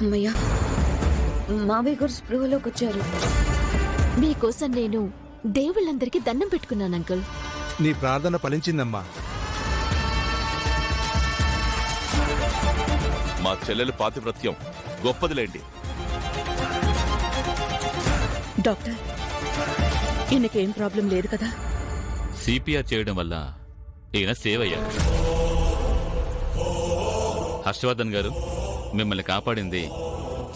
అమ్మయ్యా, మావయ్య గారు స్పృహలోకి వచ్చారు. మీకోసం నేను దేవుళ్ళందరికీ దండం పెట్టుకున్నాను అంకుల్. నీ ప్రార్థన ఫలించిందమ్మా. మా చెల్లెలు పాతివ్రత్యం గొప్పదిలేండి. డాక్టర్, ఈయనకేం ప్రాబ్లం లేదు కదా? సిపిఆర్ చేయడం వల్ల ఈయన సేవ్ అయ్యారు. హర్షవర్ధన్ గారు, మిమ్మల్ని కాపాడింది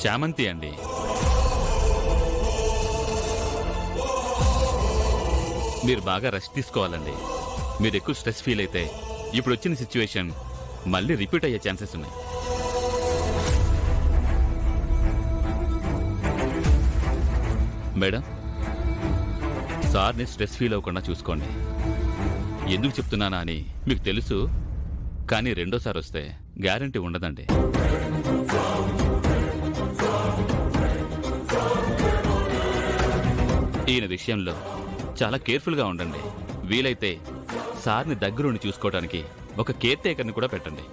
చామంతి అండి. మీరు బాగా రెస్ట్ తీసుకోవాలండి. మీరు ఎక్కువ స్ట్రెస్ ఫీల్ అయితే ఇప్పుడు వచ్చిన సిచ్యువేషన్ మళ్ళీ రిపీట్ అయ్యే ఛాన్సెస్ ఉన్నాయి. మేడం, సార్ని స్ట్రెస్ ఫీల్ అవ్వకుండా చూసుకోండి. ఎందుకు చెప్తున్నానా అని మీకు తెలుసు, కానీ రెండోసారి వస్తే గ్యారంటీ ఉండదండి. ఈయన విషయంలో చాలా కేర్ఫుల్గా ఉండండి. వీలైతే సార్ని దగ్గరుండి చూసుకోవడానికి ఒక కేర్ టేకర్ని కూడా పెట్టండి.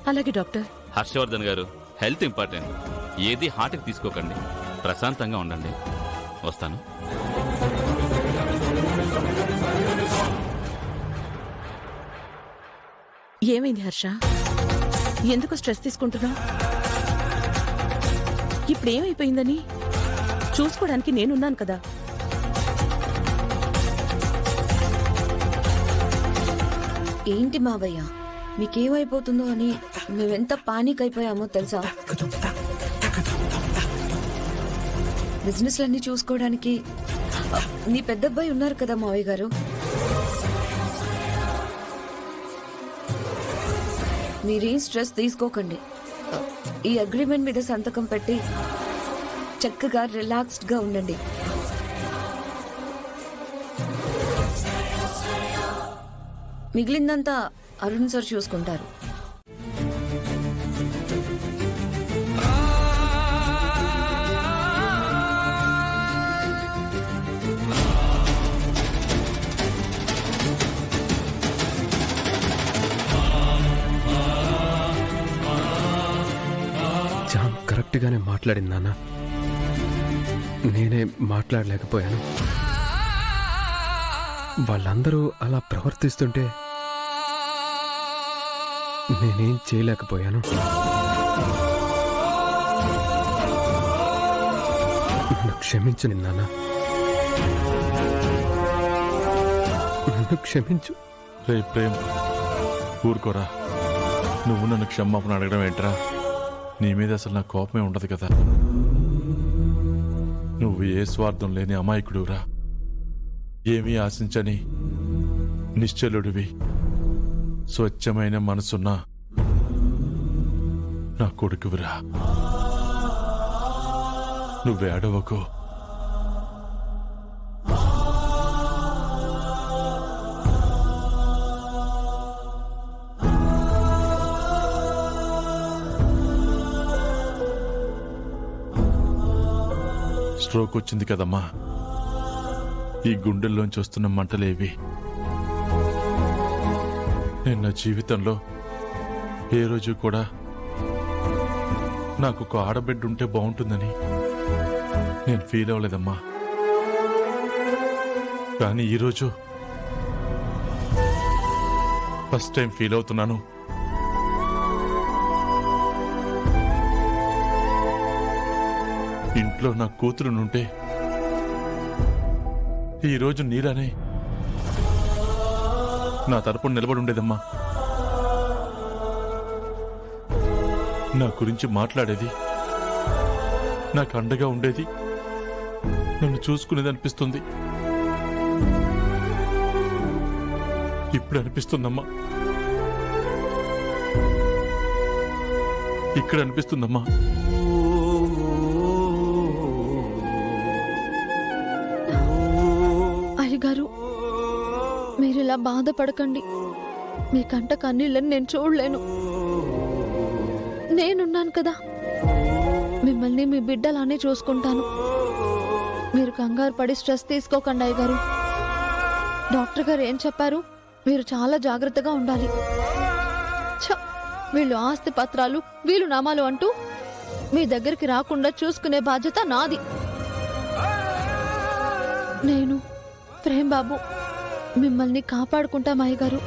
అలాగే డాక్టర్. హర్షవర్ధన్ గారు, హెల్త్ ఇంపార్టెంట్. ఏది హార్ట్కి తీసుకోకండి. ప్రశాంతంగా ఉండండి. వస్తాను. ఏమైంది హర్ష? ఎందుకు స్ట్రెస్ తీసుకుంటున్నావు? ఇప్పుడేమైపోయిందని చూసుకోవడానికి నేనున్నాను కదా. ఏంటి మావయ్య, మీకేమైపోతుందో అని మేమెంత పానిక్ అయిపోయామో తెలుసా? బిజినెస్లన్నీ చూసుకోవడానికి నీ పెద్దబ్బాయి ఉన్నారు కదా మావయ్య గారు. మీరేం స్ట్రెస్ తీసుకోకండి. ఈ అగ్రిమెంట్ మీద సంతకం పెట్టి చక్కగా రిలాక్స్డ్ గా ఉండండి. మిగిలిందంతా అరుణ్ సార్ చూసుకుంటారు. కరెక్ట్గానే మాట్లాడింది నాన్న. నేనే మాట్లాడలేకపోయాను. వాళ్ళందరూ అలా ప్రవర్తిస్తుంటే నేనేం చేయలేకపోయాను. నన్ను క్షమించు నాన్న, నన్ను క్షమించు. రే ప్రేమ్, ఊరుకోరా. నువ్వు నన్ను క్షమాపణ అడగడం ఏంట్రా? నీ మీద అసలు నా కోపమే ఉండదు కదా. నువ్వు ఏ స్వార్థం లేని అమాయకుడురా. ఏమీ ఆశించని నిశ్చలుడివి. స్వచ్ఛమైన మనసున్న నా కొడుకువిరా. నువ్వేడవకు. స్ట్రోక్ వచ్చింది కదమ్మా. ఈ గుండెల్లోంచి వస్తున్న మంటలేవి. నేను నా జీవితంలో ఏ రోజు కూడా నాకు ఒక ఆడబిడ్డ ఉంటే బాగుంటుందని నేను ఫీల్ అవ్వలేదమ్మా. కానీ ఈరోజు ఫస్ట్ టైం ఫీల్ అవుతున్నాను. ఇంట్లో నా కూతురునుంటే ఈరోజు నీలానే నా తరపున నిలబడి ఉండేదమ్మా. నా గురించి మాట్లాడేది, నాకు అండగా ఉండేది, నన్ను చూసుకునేది అనిపిస్తుంది. ఇప్పుడు అనిపిస్తుందమ్మా ఇక్కడ అనిపిస్తుందమ్మా. అయ్యగారు మీరు ఇలా బాధపడకండి. మీ కంట కన్నీళ్ళని నేను చూడలేను. నేనున్నాను కదా, మిమ్మల్ని మీ బిడ్డలానే చూసుకుంటాను. మీరు కంగారు పడి స్ట్రెస్ తీసుకోకండి అయ్యగారు. డాక్టర్ గారు ఏం చెప్పారు? మీరు చాలా జాగ్రత్తగా ఉండాలి. ఛ! వీళ్ళు ఆస్తి పత్రాలు, వీళ్ళు నామాలు అంటూ మీ దగ్గరికి రాకుండా చూసుకునే బాధ్యత నాది. నేను ప్రేమ్ బాబు మిమ్మల్ని కాపాడుకుంటాం అయ్యగారు.